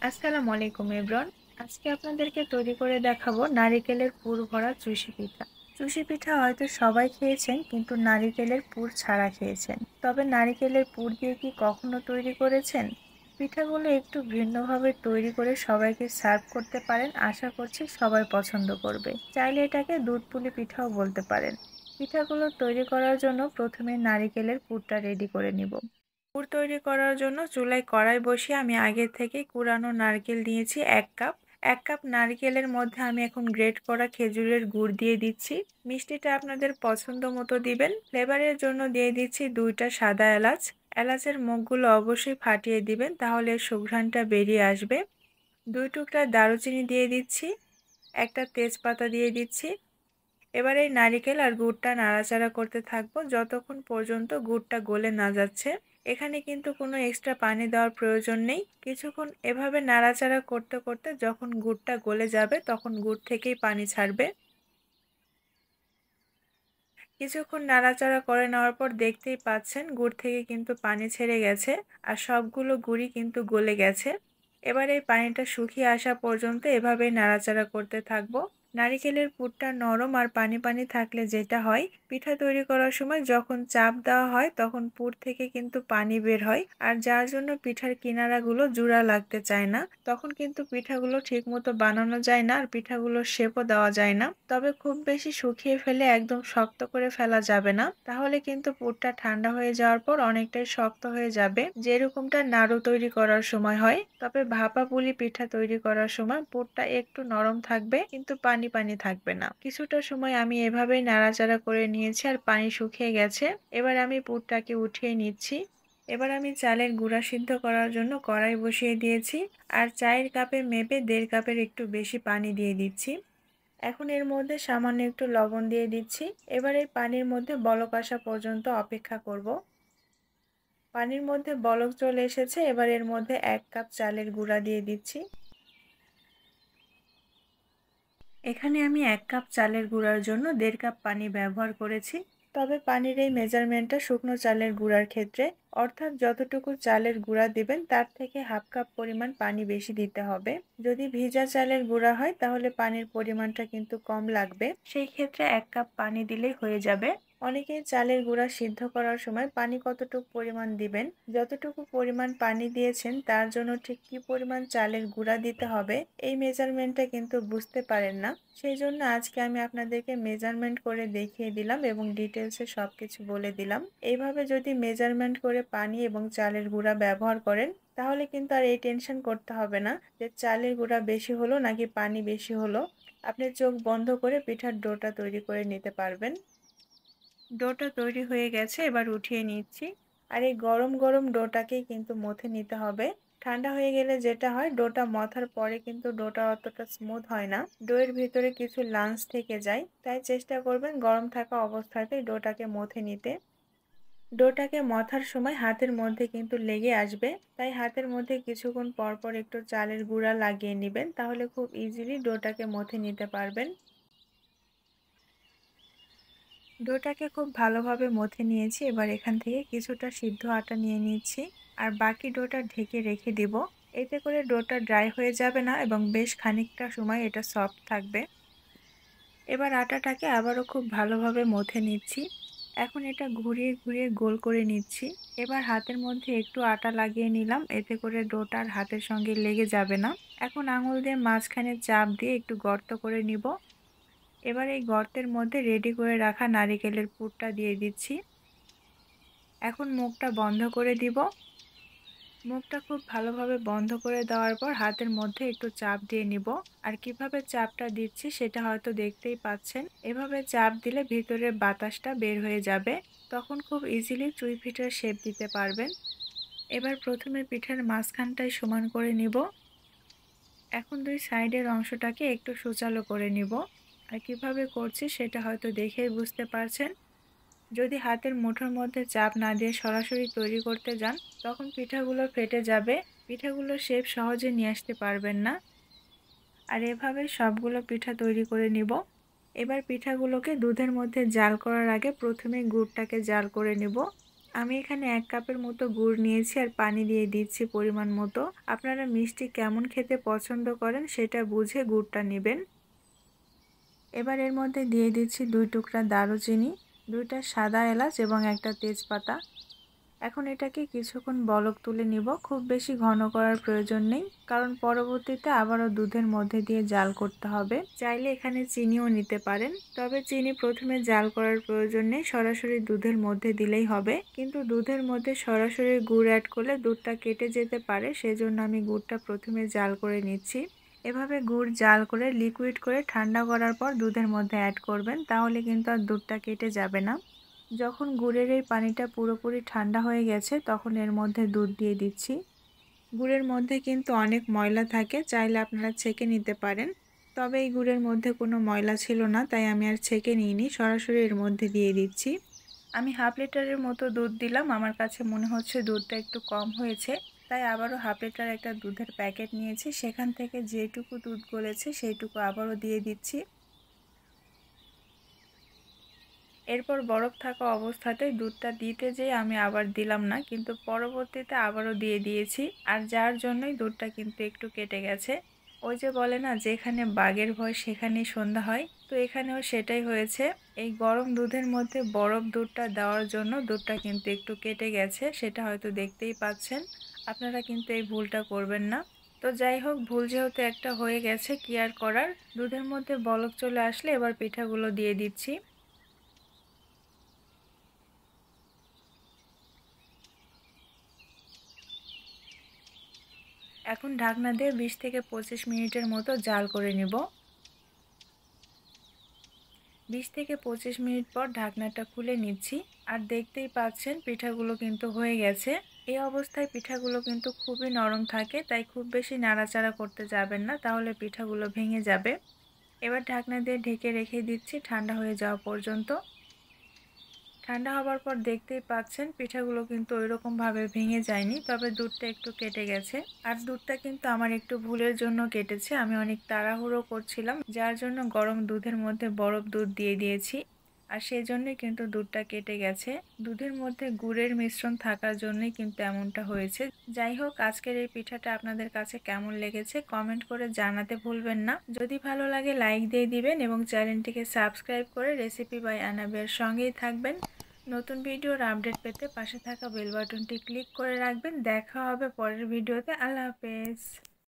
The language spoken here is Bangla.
আসসালামু আলাইকুম এভরিওয়ান। আজকে আপনাদেরকে তৈরি করে দেখাবো নারিকেলের পুর ভরা চুষি পিঠা। চুষি পিঠা হয়তো সবাই খেয়েছেন, কিন্তু নারিকেলের পুর ছাড়া খেয়েছেন। তবে নারিকেলের পুর দিয়ে কি কখনো তৈরি করেছেন? পিঠাগুলো একটু ভিন্নভাবে তৈরি করে সবাইকে সার্ভ করতে পারেন। আশা করছি সবাই পছন্দ করবে। চাইলে এটাকে দুধ পুলি পিঠাও বলতে পারেন। পিঠাগুলো তৈরি করার জন্য প্রথমে নারিকেলের পুরটা রেডি করে নিব। পুর তৈরি করার জন্য চুলায় কড়াই বসিয়ে আমি আগে থেকে কুড়ানো নারকেল দিয়েছি 1 কাপ। 1 কাপ নারকেলের মধ্যে আমি এখন গ্রেট করা খেজুরের গুড় দিয়ে দিচ্ছি। মিষ্টিটা আপনাদের পছন্দ মতো দিবেন। ফ্লেভারের জন্য দিয়ে দিচ্ছি 2টা সাদা এলাচ। এলাচের মুখগুলো অবশ্যই ফাটিয়ে দিবেন, তাহলে সুঘ্রাণটা বেরিয়ে আসবে। 2 টুকরা দারুচিনি দিয়ে দিচ্ছি। একটা তেজপাতা দিয়ে দিচ্ছি। এবার এই নারিকেল আর গুড়টা নাড়াচাড়া করতে থাকবো যতক্ষণ পর্যন্ত গুড়টা গলে না যাচ্ছে। এখানে কিন্তু কোনো এক্সট্রা পানি দেওয়ার প্রয়োজন নেই। কিছুক্ষণ এভাবে নাড়াচাড়া করতে করতে যখন গুড়টা গলে যাবে তখন গুড় থেকেই পানি ছাড়বে। কিছুক্ষণ নাড়াচাড়া করে নেওয়ার পর দেখতেই পাচ্ছেন গুড় থেকে কিন্তু পানি ছেড়ে গেছে আর সবগুলো গুড়ই কিন্তু গলে গেছে। এবার এই পানিটা শুকিয়ে আসা পর্যন্ত এভাবেই নাড়াচাড়া করতে থাকবো। নারিকেলের পুরটা নরম আর পানি পানি থাকলে যেটা হয়, পিঠা তৈরি করার সময় যখন চাপ দেওয়া হয় তখন পুর থেকে কিন্তু পানি বের হয়, আর যার জন্য পিঠার কিনারাগুলো জোড়া লাগতে চায় না। তখন কিন্তু পিঠাগুলো ঠিকমতো বানানো যায় না আর পিঠাগুলোর শেপও দেওয়া যায় না। তবে খুব বেশি শুকিয়ে ফেলে একদম শক্ত করে ফেলা যাবে না, তাহলে কিন্তু পুরটা ঠান্ডা হয়ে যাওয়ার পর অনেকটাই শক্ত হয়ে যাবে, যেরকমটা নাড়ু তৈরি করার সময় হয়। তবে ভাপা পুলি পিঠা তৈরি করার সময় পুরটা একটু নরম থাকবে, কিন্তু পানি পানি থাকবে না। কিছুটা সময় আমি এভাবেই নাড়াচাড়া করে নিয়েছি আর পানি শুকিয়ে গেছে। এবার আমি পুরটাকে উঠিয়ে নিচ্ছি। এবার আমি চালের গুঁড়া সিদ্ধ করার জন্য কড়াই বসিয়ে দিয়েছি আর চায়ের কাপে মেপে 1.5 কাপের একটু বেশি পানি দিয়ে দিচ্ছি। এখন এর মধ্যে সামান্য একটু লবণ দিয়ে দিচ্ছি। এবার এই পানির মধ্যে বলক আসা পর্যন্ত অপেক্ষা করব। পানির মধ্যে বলক চলে এসেছে, এবার এর মধ্যে 1 কাপ চালের গুঁড়া দিয়ে দিচ্ছি। এখানে আমি 1 কাপ চালের গুঁড়ার জন্য 1.5 কাপ পানি ব্যবহার করেছি। তবে পানির এই মেজারমেন্টটা শুকনো চালের গুঁড়ার ক্ষেত্রে, অর্থাৎ যতটুকু চালের গুঁড়া দিবেন তার থেকে 1/2 কাপ পরিমাণ পানি বেশি দিতে হবে। যদি ভিজা চালের গুঁড়া হয় তাহলে পানির পরিমাণটা কিন্তু কম লাগবে, সেই ক্ষেত্রে 1 কাপ পানি দিলেই হয়ে যাবে। অনেকেই চালের গুঁড়া সিদ্ধ করার সময় পানি কতটুকু পরিমাণ দিবেন, যতটুকু পরিমাণ পানি দিয়েছেন তার জন্য ঠিক কী পরিমাণ চালের গুঁড়া দিতে হবে এই মেজারমেন্টটা কিন্তু বুঝতে পারেন না। সেই জন্য আজকে আমি আপনাদেরকে মেজারমেন্ট করে দেখিয়ে দিলাম এবং ডিটেলসে সব কিছু বলে দিলাম। এইভাবে যদি মেজারমেন্ট করে পানি এবং চালের গুঁড়া ব্যবহার করেন তাহলে কিন্তু আর এই টেনশন করতে হবে না যে চালের গুঁড়া বেশি হলো নাকি পানি বেশি হলো। আপনি চোখ বন্ধ করে পিঠার ডোটা তৈরি করে নিতে পারবেন। ডোটা তৈরি হয়ে গেছে, এবার উঠিয়ে নিচ্ছি। আর এই গরম গরম ডোটাকেই কিন্তু মথে নিতে হবে। ঠান্ডা হয়ে গেলে যেটা হয়, ডোটা মথার পরে কিন্তু ডোটা অতটা স্মুথ হয় না, ডোয়ের ভিতরে কিছু লাঞ্চ থেকে যায়। তাই চেষ্টা করবেন গরম থাকা অবস্থাতেই ডোটাকে মথে নিতে। ডোটাকে মথার সময় হাতের মধ্যে কিন্তু লেগে আসবে, তাই হাতের মধ্যে কিছুক্ষণ পর পর একটু চালের গুঁড়া লাগিয়ে নেবেন, তাহলে খুব ইজিলি ডোটাকে মথে নিতে পারবেন। ডোটাকে খুব ভালোভাবে মথে নিয়েছি। এবার এখান থেকে কিছুটা সিদ্ধ আটা নিয়ে নিচ্ছি আর বাকি ডোটা ঢেকে রেখে দিব। এতে করে ডোটা ড্রাই হয়ে যাবে না এবং বেশ খানিকটা সময় এটা সফট থাকবে। এবার আটাটাকে আবারও খুব ভালোভাবে মথে নিচ্ছি। এখন এটা ঘুরিয়ে ঘুরিয়ে গোল করে নিচ্ছি। এবার হাতের মধ্যে একটু আটা লাগিয়ে নিলাম, এতে করে ডোটার হাতের সঙ্গে লেগে যাবে না। এখন আঙুল দিয়ে মাঝখানে চাপ দিয়ে একটু গর্ত করে নিব। এবার এই গর্তের মধ্যে রেডি করে রাখা নারিকেলের পুরটা দিয়ে দিচ্ছি। এখন মুখটা বন্ধ করে দিব। মুখটা খুব ভালোভাবে বন্ধ করে দেওয়ার পর হাতের মধ্যে একটু চাপ দিয়ে নিব। আর কিভাবে চাপটা দিচ্ছি সেটা হয়তো দেখতেই পাচ্ছেন। এভাবে চাপ দিলে ভিতরের বাতাসটা বের হয়ে যাবে, তখন খুব ইজিলি চুই পিঠার শেপ দিতে পারবেন। এবার প্রথমে পিঠার মাঝখানটায় সমান করে নিব। এখন দুই সাইডের অংশটাকে একটু সোজালো করে নিব। আর কিভাবে করছি সেটা হয়তো দেখেই বুঝতে পারছেন। যদি হাতের মুঠোর মধ্যে চাপ না দিয়ে সরাসরি তৈরি করতে যান তখন পিঠাগুলো ফেটে যাবে, পিঠাগুলোর শেপ সহজে নিয়ে আসতে পারবেন না। আর এভাবে সবগুলো পিঠা তৈরি করে নিব। এবার পিঠাগুলোকে দুধের মধ্যে জাল করার আগে প্রথমে গুড়টাকে জাল করে নিব। আমি এখানে 1 কাপের মতো গুড় নিয়েছি আর পানি দিয়ে দিচ্ছি পরিমাণ মতো। আপনারা মিষ্টি কেমন খেতে পছন্দ করেন সেটা বুঝে গুড়টা নেবেন। এবার এর মধ্যে দিয়ে দিচ্ছি 2 টুকরা দারুচিনি, 2টা সাদা এলাচ এবং একটা তেজপাতা। এখন এটাকে কিছুক্ষণ বলক তুলে নিব। খুব বেশি ঘন করার প্রয়োজন নেই, কারণ পরবর্তীতে আবারও দুধের মধ্যে দিয়ে জাল করতে হবে। চাইলে এখানে চিনিও নিতে পারেন, তবে চিনি প্রথমে জাল করার প্রয়োজন নেই, সরাসরি দুধের মধ্যে দিলেই হবে। কিন্তু দুধের মধ্যে সরাসরি গুড় অ্যাড করলে দুধটা কেটে যেতে পারে, সেজন্য আমি গুড়টা প্রথমে জাল করে নিচ্ছি। এভাবে গুড় জাল করে লিকুইড করে ঠান্ডা করার পর দুধের মধ্যে অ্যাড করবেন, তাহলে কিন্তু আর দুধটা কেটে যাবে না। যখন গুড়ের এই পানিটা পুরোপুরি ঠান্ডা হয়ে গেছে তখন এর মধ্যে দুধ দিয়ে দিচ্ছি। গুড়ের মধ্যে কিন্তু অনেক ময়লা থাকে, চাইলে আপনারা ছেঁকে নিতে পারেন। তবে এই গুড়ের মধ্যে কোনো ময়লা ছিল না, তাই আমি আর ছেঁকে নিইনি, সরাসরি এর মধ্যে দিয়ে দিচ্ছি। আমি হাফ লিটারের মতো দুধ দিলাম। আমার কাছে মনে হচ্ছে দুধটা একটু কম হয়েছে, তাই আবারও হাফ লিটার একটা দুধের প্যাকেট নিয়েছি, সেখান থেকে যেটুকু দুধ গলেছে সেইটুকু আবারও দিয়ে দিচ্ছি। এরপর বরফ থাকা অবস্থাতেই দুধটা দিতে যেয়ে আমি আবার দিলাম না, কিন্তু পরবর্তীতে আবারও দিয়ে দিয়েছি, আর যার জন্যই দুধটা কিন্তু একটু কেটে গেছে। ওই যে বলে না, যেখানে বাঘের ভয় সেখানেই সন্ধ্যা হয়, তো এখানেও সেটাই হয়েছে। এই গরম দুধের মধ্যে বরফ দুধটা দেওয়ার জন্য দুধটা কিন্তু একটু কেটে গেছে, সেটা হয়তো দেখতেই পাচ্ছেন। আপনারা কিন্তু এই ভুলটা করবেন না। তো যাই হোক, ভুল যেহেতু একটা হয়ে গেছে, কি আর করার। দুধের মধ্যে বলক চলে আসলে এবার পিঠাগুলো দিয়ে দিচ্ছি। এখন ঢাকনা দিয়ে 20 থেকে 25 মিনিটের মতো জাল করে নিব। 20 থেকে 25 মিনিট পর ঢাকনাটা খুলে নিচ্ছি, আর দেখতেই পাচ্ছেন পিঠাগুলো কিন্তু হয়ে গেছে। এই অবস্থায় পিঠাগুলো কিন্তু খুবই নরম থাকে, তাই খুব বেশি নাড়াচাড়া করতে যাবেন না, তাহলে পিঠাগুলো ভেঙে যাবে। এবার ঢাকনা দিয়ে ঢেকে রেখে দিচ্ছি ঠান্ডা হয়ে যাওয়া পর্যন্ত। ঠান্ডা হবার পর দেখতেই পাচ্ছেন পিঠাগুলো কিন্তু ওইরকমভাবে ভেঙে যায়নি, তবে দুধটা একটু কেটে গেছে। আর দুধটা কিন্তু আমার একটু ভুলের জন্য কেটেছে, আমি অনেক তাড়াহুড়ো করছিলাম, যার জন্য গরম দুধের মধ্যে বরফ দুধ দিয়ে দিয়েছি, আর সেই জন্যই কিন্তু দুধটা কেটে গেছে। দুধের মধ্যে গুড়ের মিশ্রণ থাকার জন্যই কিন্তু এমনটা হয়েছে। যাই হোক, আজকের এই পিঠাটা আপনাদের কাছে কেমন লেগেছে কমেন্ট করে জানাতে ভুলবেন না। যদি ভালো লাগে লাইক দিয়ে দিবেন এবং চ্যানেলটিকে সাবস্ক্রাইব করে রেসিপি বাই আনাবের সঙ্গেই থাকবেন। নতুন ভিডিওর আপডেট পেতে পাশে থাকা বেল বাটনটি ক্লিক করে রাখবেন। দেখা হবে পরের ভিডিওতে। আল্লাহ হাফেজ।